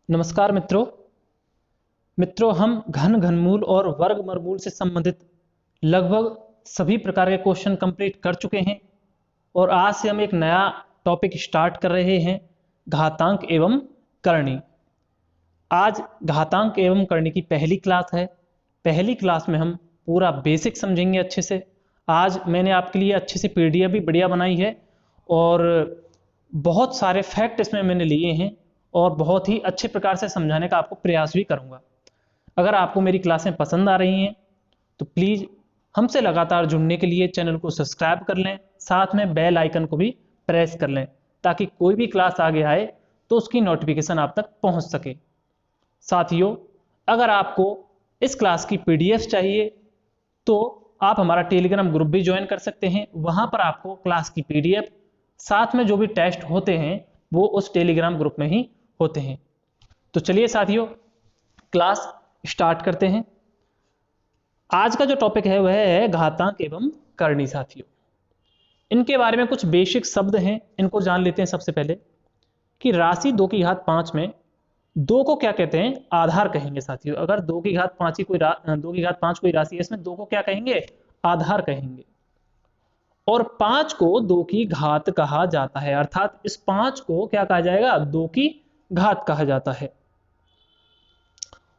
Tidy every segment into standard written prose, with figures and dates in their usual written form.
नमस्कार मित्रों हम घनमूल और वर्गमूल से संबंधित लगभग सभी प्रकार के क्वेश्चन कंप्लीट कर चुके हैं और आज से हम एक नया टॉपिक स्टार्ट कर रहे हैं, घातांक एवं करणी। आज घातांक एवं करणी की पहली क्लास है। पहली क्लास में हम पूरा बेसिक समझेंगे अच्छे से। आज मैंने आपके लिए अच्छे से पीडीएफ भी बढ़िया बनाई है और बहुत सारे फैक्ट इसमें मैंने लिए हैं और बहुत ही अच्छे प्रकार से समझाने का आपको प्रयास भी करूंगा। अगर आपको मेरी क्लासें पसंद आ रही हैं तो प्लीज़ हमसे लगातार जुड़ने के लिए चैनल को सब्सक्राइब कर लें, साथ में बेल आइकन को भी प्रेस कर लें ताकि कोई भी क्लास आगे आए तो उसकी नोटिफिकेशन आप तक पहुंच सके। साथियों, अगर आपको इस क्लास की पीडीएफ चाहिए तो आप हमारा टेलीग्राम ग्रुप भी ज्वाइन कर सकते हैं। वहां पर आपको क्लास की पीडीएफ साथ में जो भी टेस्ट होते हैं वो उस टेलीग्राम ग्रुप में ही होते हैं। तो चलिए साथियों, क्लास स्टार्ट करते हैं। आज का जो टॉपिक है वह है घातांक एवं करणी। साथियों, इनके बारे में कुछ बेसिक शब्द हैं, इनको जान लेते हैं। सबसे पहले कि राशि 2 की घात 5 में 2 को क्या कहते हैं? आधार कहेंगे। साथियों, अगर 2 की घात 5 की 2 की घात 5 कोई राशि है, इसमें 2 को क्या कहेंगे? आधार कहेंगे। और 5 को 2 की घात कहा जाता है, अर्थात इस 5 को क्या कहा जाएगा? 2 की घात कहा जाता है।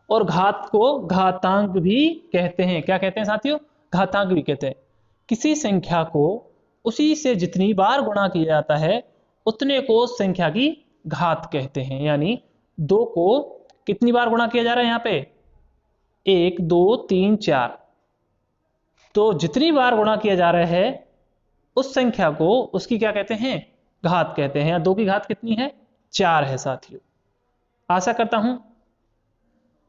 और घात को घातांक भी कहते हैं। क्या कहते हैं साथियों? घातांक भी कहते हैं। किसी संख्या को उसी से जितनी बार गुणा किया जाता है उतने को संख्या की घात कहते हैं। यानी 2 को कितनी बार गुणा किया जा रहा है? यहाँ पे 1 2 3 4, तो जितनी बार गुणा किया जा रहा है उस संख्या को उसकी क्या कहते हैं? घात कहते हैं। 2 की घात कितनी है? 4 है। साथियों, आशा करता हूं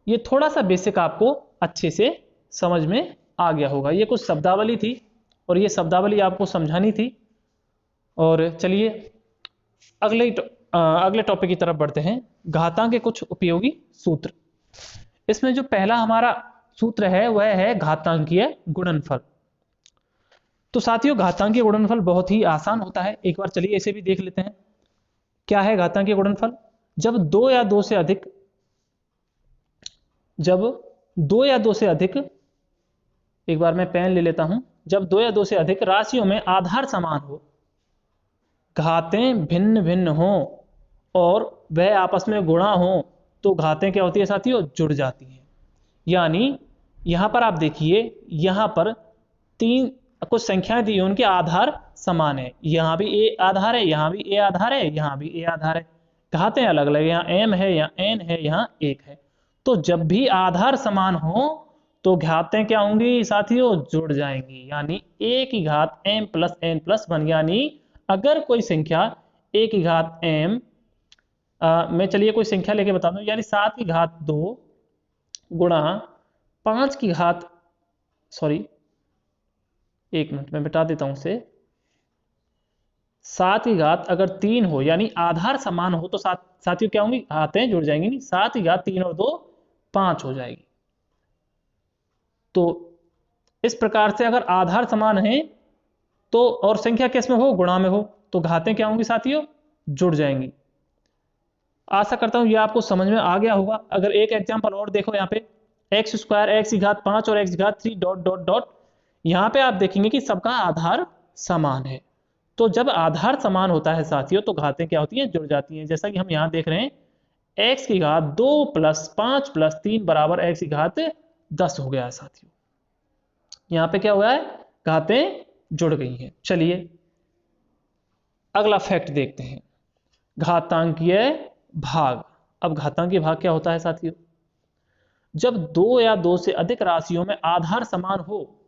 ये थोड़ा सा बेसिक आपको अच्छे से समझ में आ गया होगा। ये कुछ शब्दावली थी और ये शब्दावली आपको समझानी थी। और चलिए अगले टॉपिक की तरफ बढ़ते हैं। घातांक के कुछ उपयोगी सूत्र। इसमें जो पहला हमारा सूत्र है वह है घातांकीय गुणनफल। तो साथियों, घातांकीय गुणनफल बहुत ही आसान होता है। एक बार चलिए इसे भी देख लेते हैं। क्या है घातांकीय गुणनफल? जब 2 या 2 से अधिक एक बार मैं पेन ले लेता हूं। जब 2 या 2 से अधिक राशियों में आधार समान हो, घातें भिन्न भिन्न हो और वह आपस में गुणा हो तो घातें क्या होती है साथियों? जुड़ जाती हैं। यानी यहां पर आप देखिए, यहां पर 3 कुछ संख्याएं दी हैं, उनके आधार समान है। यहां भी ए आधार है, यहां भी ए आधार है, यहां भी ए आधार है। घातें अलग अलग, यहाँ एम है, यहाँ एन है, यहाँ 1 है। तो जब भी आधार समान हो तो घातें क्या होंगी साथियों? जुड़ जाएंगी। यानी ए की घात m प्लस n प्लस 1। यानी अगर कोई संख्या ए की घात m, मैं चलिए कोई संख्या लेके बता दूं, यानी 7 की घात 2 गुणा 5 की घात, सॉरी 1 मिनट में बता देता हूं उसे। 7 की घात अगर 3 हो, यानी आधार समान हो, तो साथियों क्या होंगी? घातें जुड़ जाएंगी। नहीं, 7 की घात 3 और 2 5 हो जाएगी। तो इस प्रकार से अगर आधार समान है तो और संख्या किस में हो? गुणा में हो, तो घातें क्या होंगी साथियों? जुड़ जाएंगी। आशा करता हूं यह आपको समझ में आ गया होगा। अगर एक एग्जांपल और देखो, यहाँ पे एक्स स्क्वायर एक्स की घात 5 और एक्स की घात 3 डॉट डॉट डॉट, यहाँ पे आप देखेंगे कि सबका आधार समान है। तो जब आधार समान होता है साथियों तो घातें क्या होती हैं? जुड़ जाती हैं। जैसा कि हम यहाँ देख रहे हैं, एक्स की घात 2 प्लस 5 प्लस 3 बराबर एक्स की घात 10 हो गया है साथियों। यहाँ पे क्या हुआ है? घातें जुड़ गई हैं। चलिए अगला फैक्ट देखते हैं, घातांकीय भाग। अब घातांकीय भाग क्या होता है साथियों? जब 2 या 2 से अधिक राशियों में आधार समान हो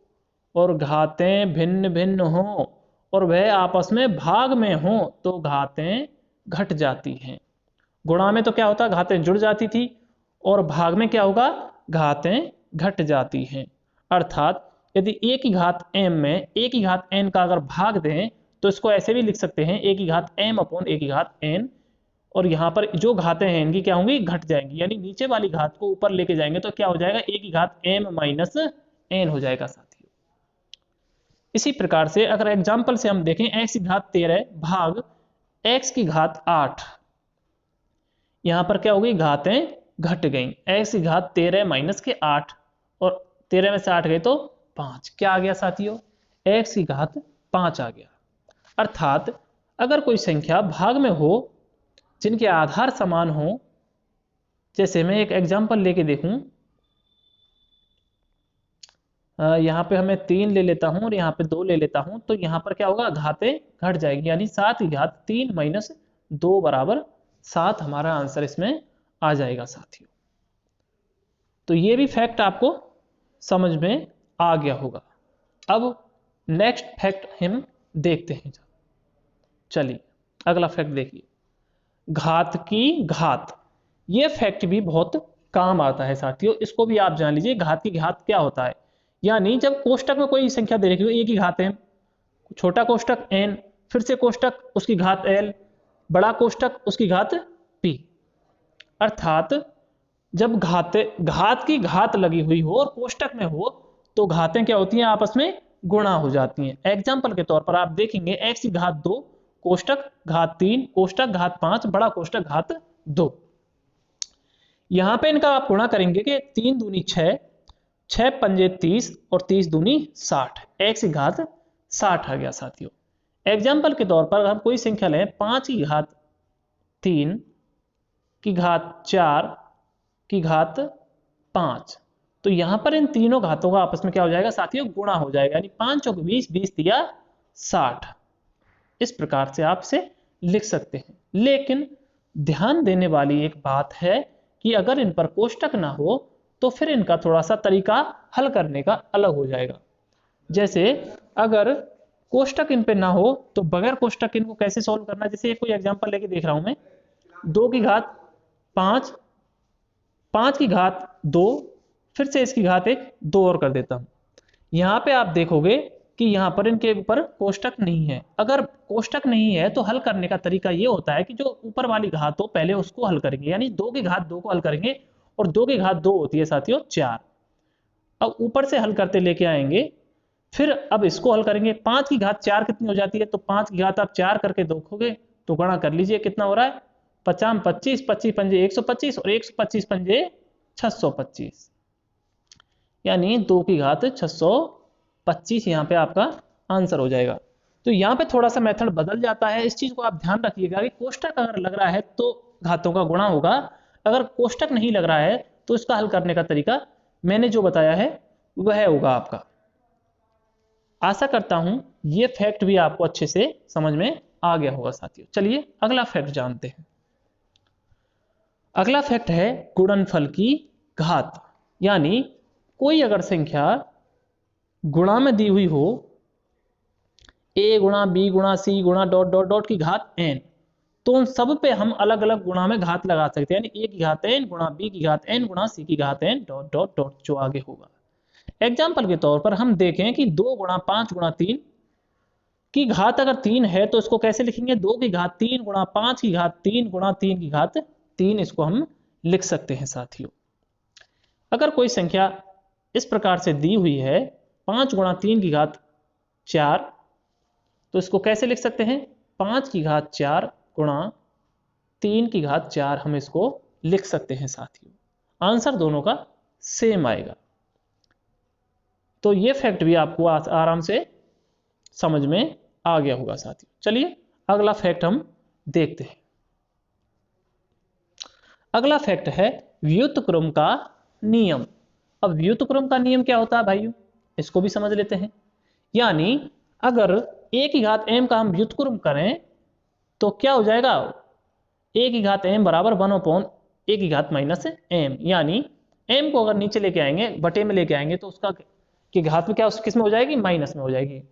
और घातें भिन्न भिन्न हो और वह आपस में भाग में हो तो घातें घट जाती हैं। गुणा में तो क्या होता? घातें जुड़ जाती थी और भाग में क्या होगा? घातें घट जाती हैं। अर्थात यदि a की घात m में a की घात n का अगर भाग दें तो इसको ऐसे भी लिख सकते हैं, a की घात m अपॉन a की घात n, और यहाँ पर जो घातें हैं इनकी क्या होंगी? घट जाएंगी। यानी नीचे वाली घात को ऊपर लेके जाएंगे तो क्या हो जाएगा? a की घात m माइनस n हो जाएगा साथियों। इसी प्रकार से अगर एग्जाम्पल से हम देखें, x की घात 13 भाग x की घात 8, यहाँ पर क्या होगी, घातें घट गई। x की घात 13 माइनस के 8 और 13 में से 8 गए तो 5। क्या आ गया साथियों, x की घात 5 आ गया। अर्थात अगर कोई संख्या भाग में हो जिनके आधार समान हो, जैसे मैं एक एग्जांपल लेके देखूं, यहाँ पे हमें 3 ले लेता हूं और यहाँ पे 2 ले लेता हूं, तो यहाँ पर क्या होगा, घातें घट जाएगी, यानी 7 की घात 3 माइनस 2 बराबर 7 हमारा आंसर इसमें आ जाएगा साथियों। तो ये भी फैक्ट आपको समझ में आ गया होगा। अब नेक्स्ट फैक्ट हम देखते हैं। चलिए अगला फैक्ट देखिए, घात की घात। ये फैक्ट भी बहुत काम आता है साथियों, इसको भी आप जान लीजिए। घात की घात क्या होता है, यानी जब कोष्टक में कोई संख्या दे रखी हो, a की घात m, छोटा कोष्टक n, फिर से कोष्टक उसकी घात l, बड़ा कोष्टक उसकी घात p। अर्थात जब घात की घात लगी हुई हो और कोष्टक में हो तो घातें क्या होती हैं, आपस में गुणा हो जाती हैं। एग्जाम्पल के तौर पर आप देखेंगे, x की घात 2, कोष्टक घात 3, कोष्टक घात 5, बड़ा कोष्टक घात 2। यहां पे इनका आप गुणा करेंगे कि 3 दूनी 6, 6 पंजे 30 और 30 दूनी 60, x की घात 60 आ गया साथियों। एग्जाम्पल के तौर पर हम कोई संख्या लें, 5 की घात 3 की घात 4 की घात 5, तो यहां पर इन तीनों घातों का आपस में क्या हो जाएगा साथियों, गुणा हो जाएगा, यानी 5 चौक 20, 20 तिया 60। इस प्रकार से आप इसे लिख सकते हैं। लेकिन ध्यान देने वाली एक बात है कि अगर इन पर कोष्टक ना हो तो फिर इनका थोड़ा सा तरीका हल करने का अलग हो जाएगा। जैसे अगर कोष्टक इन पे ना हो तो बगैर कोष्टक इनको कैसे सॉल्व करना, जैसे कोई एग्जांपल लेके देख रहा हूं मैं, 2 की घात 5, 5 की घात 2, फिर से इसकी घात 1, 2 और कर देता हूं। यहां पे आप देखोगे कि यहां पर इनके ऊपर कोष्टक नहीं है। अगर कोष्टक नहीं है तो हल करने का तरीका ये होता है कि जो ऊपर वाली घात हो पहले उसको हल करेंगे, यानी 2 की घात 2 को हल करेंगे, और 2 की घात 2 होती है साथियों 4। अब ऊपर से हल करते लेके आएंगे, फिर अब इसको हल करेंगे। 5 की घात 4 कितनी हो जाती है, तो 5 की घात आप 4 करके देखोगे तो गणा कर लीजिए कितना हो रहा है, 50 25, 25 पंजे 125 और 125 पंजे 625, यानी 2 की घात 625 यहाँ पे आपका आंसर हो जाएगा। तो यहाँ पे थोड़ा सा मेथड बदल जाता है, इस चीज को आप ध्यान रखिएगा कि कोष्टक अगर लग रहा है तो घातों का गुणा होगा, अगर कोष्टक नहीं लग रहा है तो इसका हल करने का तरीका मैंने जो बताया है वह होगा आपका। आशा करता हूं ये फैक्ट भी आपको अच्छे से समझ में आ गया होगा साथियों। चलिए अगला फैक्ट जानते हैं। अगला फैक्ट है गुणनफल की घात, यानी कोई अगर संख्या गुणा में दी हुई हो, a गुणा b गुणा c गुणा डॉट डॉट डॉट की घात n, तो उन सब पे हम अलग अलग गुणा में घात लगा सकते हैं, यानी a की घात n गुणा b की घात n गुणा c की घात n डॉट डॉट डॉट जो आगे होगा। एग्जाम्पल के तौर पर हम देखें कि 2 गुणा 5 गुणा 3 की घात अगर 3 है तो इसको कैसे लिखेंगे, 2 की घात 3 गुणा 5 की घात 3 गुणा 3 की घात 3, इसको हम लिख सकते हैं साथियों। अगर कोई संख्या इस प्रकार से दी हुई है 5 गुणा 3 की घात 4, तो इसको कैसे लिख सकते हैं, 5 की घात 4 गुणा 3 की घात 4 हम इसको लिख सकते हैं साथियों। आंसर दोनों का सेम आएगा। तो ये फैक्ट भी आपको आराम से समझ में आ गया होगा साथियों। चलिए अगला फैक्ट हम देखते हैं। अगला फैक्ट है व्युत्क्रम का नियम। अब व्युत्क्रम का नियम क्या होता है भाइयों, इसको भी समझ लेते हैं। यानी अगर a की घात m का हम व्युत्क्रम करें तो क्या हो जाएगा, a की घात m बराबर 1/a की घात माइनस m, यानी m को अगर नीचे लेके आएंगे बटे में लेके आएंगे तो उसका की घात में क्या किस में हो जाएगी, माइनस में हो जाएगी।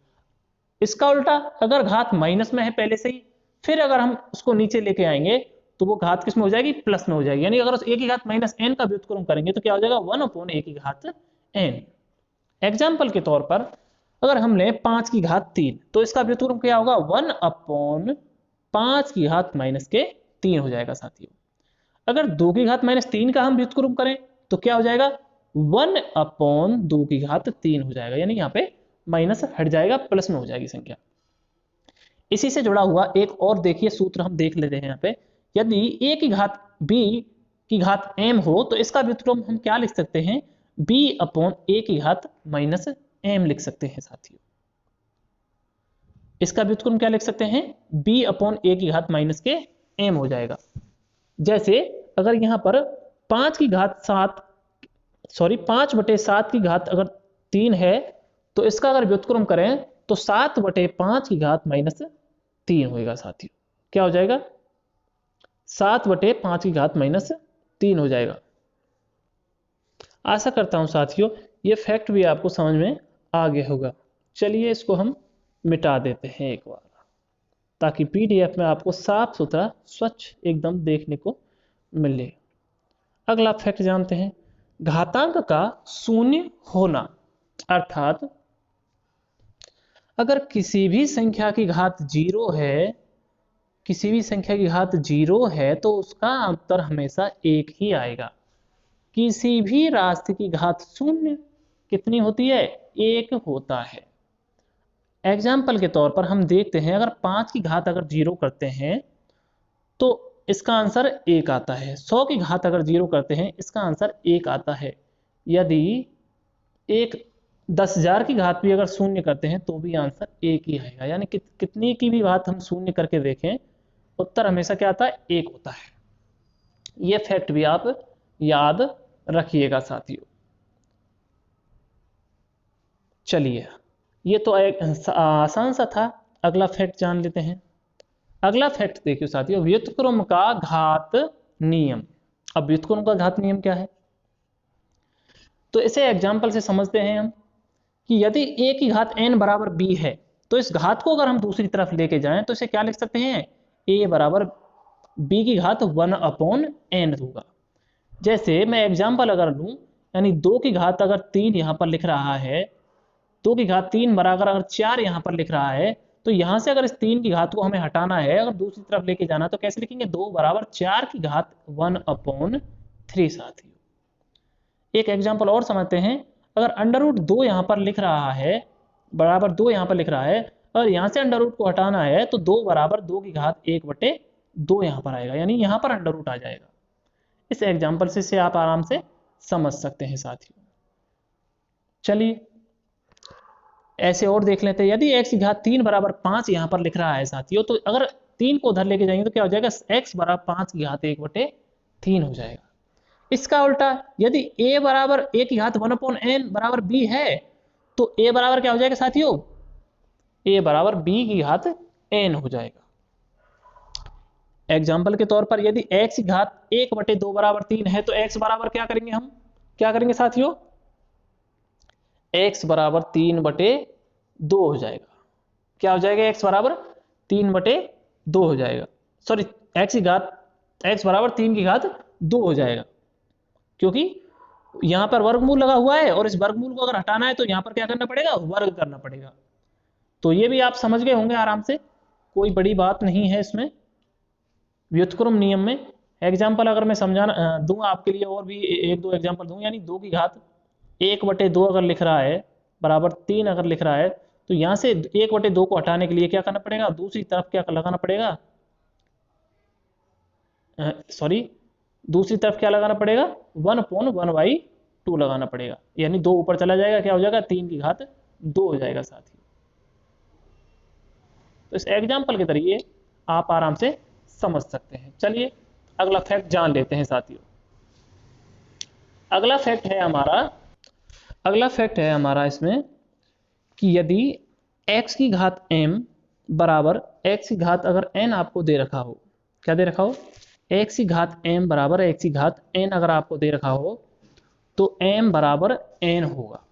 इसका उल्टा अगर घात माइनस में है पहले से ही, फिर अगर हम उसको नीचे लेके आएंगे तो वो घात किस में हो जाएगी, प्लस में हो जाएगी। यानी अगर a की घात माइनस n का व्युत्क्रम करेंगे तो क्या हो जाएगा, 1/a की घात n। एग्जाम्पल के तौर पर अगर हम लें 5 की घात 3, तो इसका व्युत्क्रम क्या होगा, 1/5 की घात माइनस के 3 हो जाएगा साथियों। अगर 2 की घात माइनस 3 का हम व्युत्क्रम करें तो क्या हो जाएगा, 1/2 की घात 3 हो जाएगा, यानी यहाँ पे माइनस हट जाएगा, प्लस में हो जाएगी संख्या। इसी से जुड़ा हुआ एक और देखिए सूत्र हम देख लेते हैं यहाँ पे, यदि a की घात b की घात m हो तो इसका व्युत्क्रम हम क्या लिख सकते हैं, b अपॉन a की घात माइनस m लिख सकते हैं साथियों। इसका व्युत्क्रम क्या लिख सकते हैं, b अपॉन a की घात माइनस के m हो जाएगा। जैसे अगर यहाँ पर 5 की घात 7 सॉरी 5/7 की घात अगर 3 है तो इसका अगर व्युत्क्रम करें तो 7/5 की घात माइनस 3 होएगा साथियों। क्या हो जाएगा, 7/5 की घात माइनस 3 हो जाएगा। आशा करता हूं साथियों ये फैक्ट भी आपको समझ में आ गया होगा। चलिए इसको हम मिटा देते हैं एक बार, ताकि पीडीएफ में आपको साफ सुथरा स्वच्छ एकदम देखने को मिले। अगला फैक्ट जानते हैं, घातांक का शून्य होना, अर्थात अगर किसी भी संख्या की घात 0 है, किसी भी संख्या की घात 0 है तो उसका उत्तर हमेशा 1 ही आएगा। किसी भी राशि की घात शून्य कितनी होती है, 1 होता है। एग्जाम्पल के तौर पर हम देखते हैं, अगर 5 की घात अगर 0 करते हैं तो इसका आंसर 1 आता है। 100 की घात अगर 0 करते हैं इसका आंसर 1 आता है। यदि 10,000 की घात भी अगर शून्य करते हैं तो भी आंसर 1 ही आएगा। यानी कितनी की भी घात हम शून्य करके देखें उत्तर हमेशा क्या आता है, 1 होता है। ये फैक्ट भी आप याद रखिएगा साथियों। चलिए ये तो एक आसान सा था। अगला फैक्ट जान लेते हैं। अगला फैक्ट देखिए साथियों, व्युत्क्रम का घात नियम। अब व्युत्क्रम का घात नियम क्या है, तो इसे एग्जाम्पल से समझते हैं हम कि यदि a की घात n बराबर b है तो इस घात को अगर हम दूसरी तरफ लेके जाएं तो इसे क्या लिख सकते हैं, a बराबर b की घात 1/n होगा। जैसे मैं एग्जाम्पल अगर लूं, यानी 2 की घात अगर 3 यहां पर लिख रहा है, 2 की घात 3 बराबर अगर 4 यहां पर लिख रहा है, तो यहां से अगर इस 3 की घात को हमें हटाना है, अगर दूसरी तरफ लेके जाना तो कैसे लिखेंगे, 2 बराबर 4 की घात 1/3 साथियों। एक एग्जाम्पल और समझते हैं, अगर अंडर रूट 2 यहां पर लिख रहा है, बराबर 2 यहां पर लिख रहा है, और यहां से अंडर रूट को हटाना है तो 2 बराबर 2 की घात 1/2 यहां पर आएगा, यानी यहां पर अंडर रूट आ जाएगा। इस एग्जाम्पल से आप आराम से समझ सकते हैं साथियों। चलिए ऐसे और देख लेते हैं, यदि x की घात 3 बराबर 5 यहां पर लिख रहा है साथियों, तो अगर 3 को उधर लेके जाएंगे तो क्या हो जाएगा, x बराबर 5 की घात 1/3 हो जाएगा। इसका उल्टा, यदि a बराबर a की घात 1/n बराबर b है तो a बराबर क्या हो जाएगा साथियों, a बराबर b की घात n हो जाएगा। एग्जाम्पल के तौर पर यदि x की घात 1/2 बराबर 3 है तो x बराबर क्या करेंगे, हम क्या करेंगे साथियों, x बराबर 3/2 हो जाएगा। क्या हो जाएगा, x बराबर 3/2 हो जाएगा। सॉरी x बराबर 3 की घात 2 हो जाएगा, क्योंकि यहां पर वर्गमूल लगा हुआ है और इस वर्गमूल को अगर हटाना है तो यहां पर क्या करना पड़ेगा, वर्ग करना पड़ेगा। तो ये भी आप समझ गए होंगे आराम से, कोई बड़ी बात नहीं है इसमें व्युत्क्रम नियम में। एग्जाम्पल अगर मैं समझाना दूं आपके लिए, और भी 1-2 एग्जाम्पल दूं, यानी 2 की घात 1/2 अगर लिख रहा है बराबर 3 अगर लिख रहा है तो यहां से 1/2 को हटाने के लिए क्या करना पड़ेगा, दूसरी तरफ क्या लगाना पड़ेगा, दूसरी तरफ क्या लगाना पड़ेगा, 1/1/2 लगाना पड़ेगा, यानी 2 ऊपर चला जाएगा, क्या हो जाएगा, 3 की घात 2 हो जाएगा साथियों। तो इस एग्जाम्पल के जरिए आप आराम से समझ सकते हैं। चलिए अगला फैक्ट जान लेते हैं साथियों। अगला फैक्ट है हमारा इसमें कि यदि x की घात m बराबर x की घात अगर n आपको दे रखा हो, क्या दे रखा हो, x की घात m बराबर x की घात n अगर आपको दे रखा हो तो m बराबर n होगा।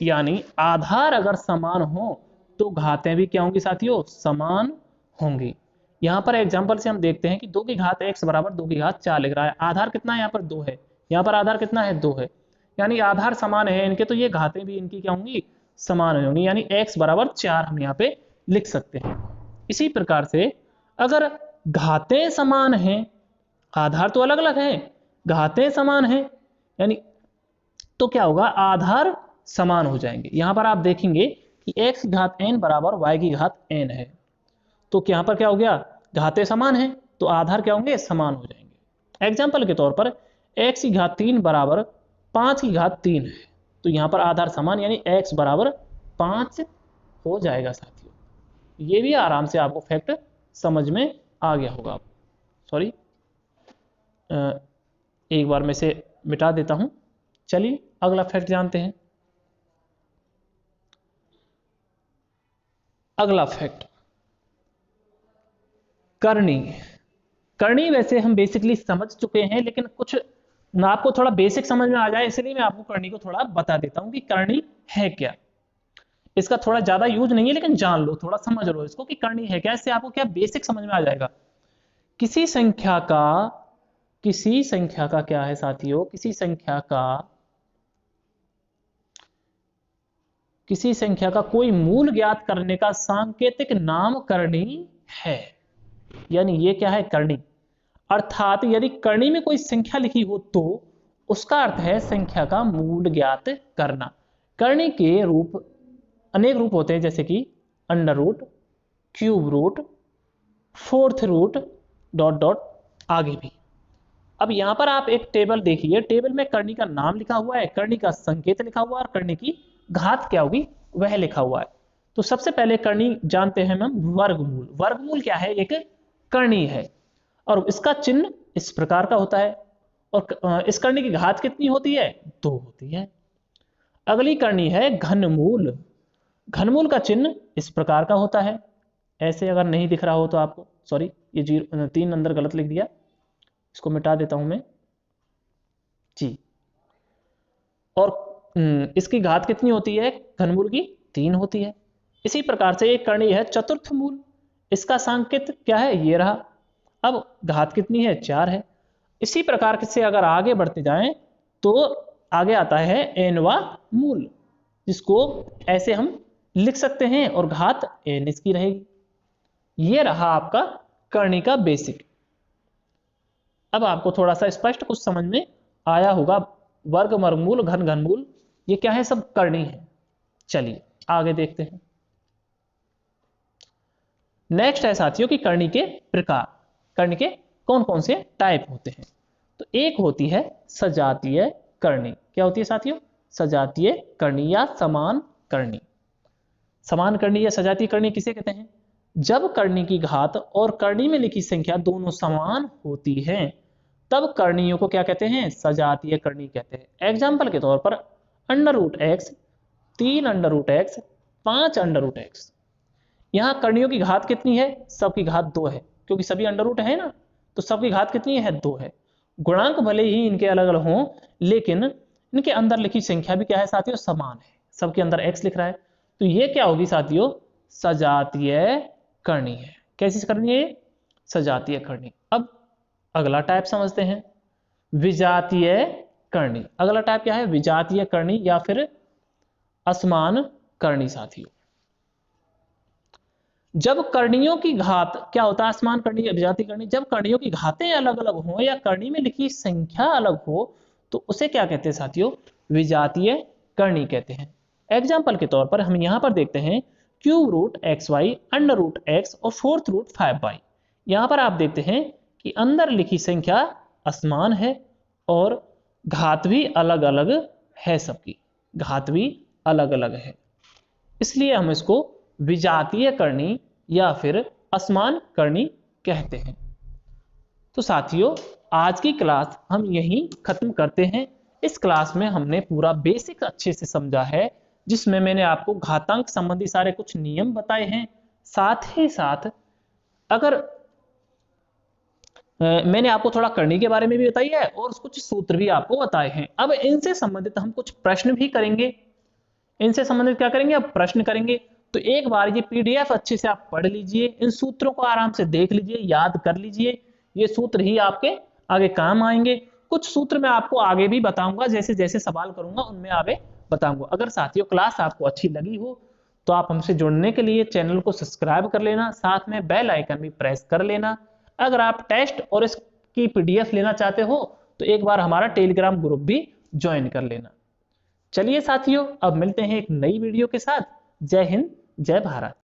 यानी आधार अगर समान हो तो घातें भी क्या होंगी साथियों, समान होंगी। यहां पर एग्जांपल से हम देखते हैं कि 2 की घात x बराबर 2 की घात 4 लिख रहा है, आधार कितना है, यहाँ पर 2 है, यहाँ पर आधार कितना है, 2 है, यानी आधार समान है इनके, तो ये घातें भी इनकी क्या होंगी, समान होंगी, यानी x बराबर 4 हम यहाँ पे लिख सकते हैं। इसी प्रकार से अगर घातें समान हैं, आधार तो अलग अलग है, घातें समान हैं, यानी तो क्या होगा, आधार समान हो जाएंगे। यहां पर आप देखेंगे कि x की घात n बराबर y की घात n है, तो यहाँ पर क्या हो गया, घातें समान हैं तो आधार क्या होंगे, समान हो जाएंगे। एग्जाम्पल के तौर पर x की घात 3 बराबर 5 की घात 3 है, तो यहाँ पर आधार समान यानी x बराबर 5 हो जाएगा साथियों। ये भी आराम से आपको फैक्ट समझ में आ गया होगा। सॉरी, एक बार मैं इसे मिटा देता हूं। चलिए अगला फैक्ट जानते हैं। अगला फैक्ट, करनी। करनी वैसे हम बेसिकली समझ चुके हैं, लेकिन कुछ ना आपको थोड़ा बेसिक समझ में आ जाए इसलिए मैं आपको करनी को थोड़ा बता देता हूं कि करनी है क्या। इसका थोड़ा ज्यादा यूज नहीं है, लेकिन जान लो, थोड़ा समझ लो इसको कि करनी है क्या। इससे आपको क्या बेसिक समझ में आ जाएगा। किसी संख्या का क्या है साथियों, किसी संख्या का कोई मूल ज्ञात करने का सांकेतिक नाम करनी है। यानी ये क्या है, करनी। अर्थात यदि करनी में कोई संख्या लिखी हो तो उसका अर्थ है संख्या का मूल ज्ञात करना। करनी के रूप अनेक रूप होते हैं, जैसे कि under root, cube root, fourth root, dot dot, आगे भी। अब यहां पर आप एक टेबल देखिए, टेबल में करनी का नाम लिखा हुआ है, करनी का संकेत लिखा हुआ है और करनी की घात क्या होगी वह लिखा हुआ है। तो सबसे पहले करनी जानते हैं हम वर्गमूल। वर्गमूल क्या है, एक करनी है और इसका चिन्ह इस प्रकार का होता है। और इस करनी की घात कितनी होती है, 2 होती है। अगली करनी है घनमूल। घनमूल का चिन्ह इस प्रकार का होता है, ऐसे अगर नहीं दिख रहा हो तो आपको, सॉरी ये 3 अंदर गलत लिख दिया, इसको मिटा देता हूं मैं जी। और इसकी घात कितनी होती है, घनमूल की 3 होती है। इसी प्रकार से एक करनी है चतुर्थ मूल। इसका सांकेत क्या है, ये रहा। अब घात कितनी है, 4 है। इसी प्रकार से अगर आगे बढ़ते जाएं तो आगे आता है एनवा मूल, जिसको ऐसे हम लिख सकते हैं और घात n इसकी रहेगी। ये रहा आपका करनी का बेसिक। अब आपको थोड़ा सा स्पष्ट कुछ समझ में आया होगा। वर्ग, वर्गमूल, घन, घनमूल, ये क्या है, सब करनी है। चलिए आगे देखते हैं। नेक्स्ट है साथियों कि करनी के प्रकार। करनी के कौन कौन से टाइप होते हैं। तो एक होती है सजातीय करनी। क्या होती है साथियों, सजातीय करनी या समान करनी। समान करनी या सजातीय करनी किसे कहते हैं, जब करनी की घात और करनी में लिखी संख्या दोनों समान होती हैं तब करनियों को क्या कहते हैं, सजातीय करनी कहते हैं। एग्जाम्पल के तौर पर under root x, 3 under root x, 5 under root x. यहां करनियों की घात कितनी है, सबकी घात 2 है, क्योंकि सभी अंडर रूट है ना, तो सबकी घात कितनी है, 2 है। गुणांक भले ही इनके अलग अलग हों, लेकिन इनके अंदर लिखी संख्या भी क्या है साथियों, समान है। सबके अंदर x लिख रहा है, तो ये क्या होगी साथियों, सजातीय करनी है। कैसी करनी है, सजातीय करनी। अब अगला टाइप समझते हैं, विजातीय करनी। अगला टाइप क्या है, विजातीय करनी या फिर असमान करनी साथियों। जब करनियों की घात क्या होता है, असमान करनी या विजातीय करनी, जब करनियों की घातें अलग अलग हो या करनी में लिखी संख्या अलग हो तो उसे क्या कहते हैं साथियों, विजातीय करनी कहते हैं। एग्जाम्पल के तौर पर हम यहां पर देखते हैं cube root x y, under root x और फोर्थ रूट 5y। यहां पर आप देखते हैं कि अंदर लिखी संख्या असमान है और घात भी अलग अलग है, सबकी घात भी अलग अलग है, इसलिए हम इसको विजातीय करनी या फिर असमान करनी कहते हैं। तो साथियों आज की क्लास हम यहीं खत्म करते हैं। इस क्लास में हमने पूरा बेसिक अच्छे से समझा है, जिसमें मैंने आपको घातांक संबंधी सारे कुछ नियम बताए हैं। साथ ही साथ अगर मैंने आपको थोड़ा करनी के बारे में भी बताई है और कुछ सूत्र भी आपको बताए हैं। अब इनसे संबंधित हम कुछ प्रश्न भी करेंगे। इनसे संबंधित क्या करेंगे, अब प्रश्न करेंगे। तो एक बार ये पीडीएफ अच्छे से आप पढ़ लीजिए, इन सूत्रों को आराम से देख लीजिए, याद कर लीजिए। ये सूत्र ही आपके आगे काम आएंगे। कुछ सूत्र मैं आपको आगे भी बताऊंगा, जैसे जैसे सवाल करूंगा उनमें आगे बताऊंगा। अगर साथियों क्लास आपको अच्छी लगी हो तो आप हमसे जुड़ने के लिए चैनल को सब्सक्राइब कर लेना, साथ में बेल आइकन भी प्रेस कर लेना। अगर आप टेस्ट और इसकी पीडीएफ लेना चाहते हो तो एक बार हमारा टेलीग्राम ग्रुप भी ज्वाइन कर लेना। चलिए साथियों अब मिलते हैं एक नई वीडियो के साथ। जय हिंद, जय भारत।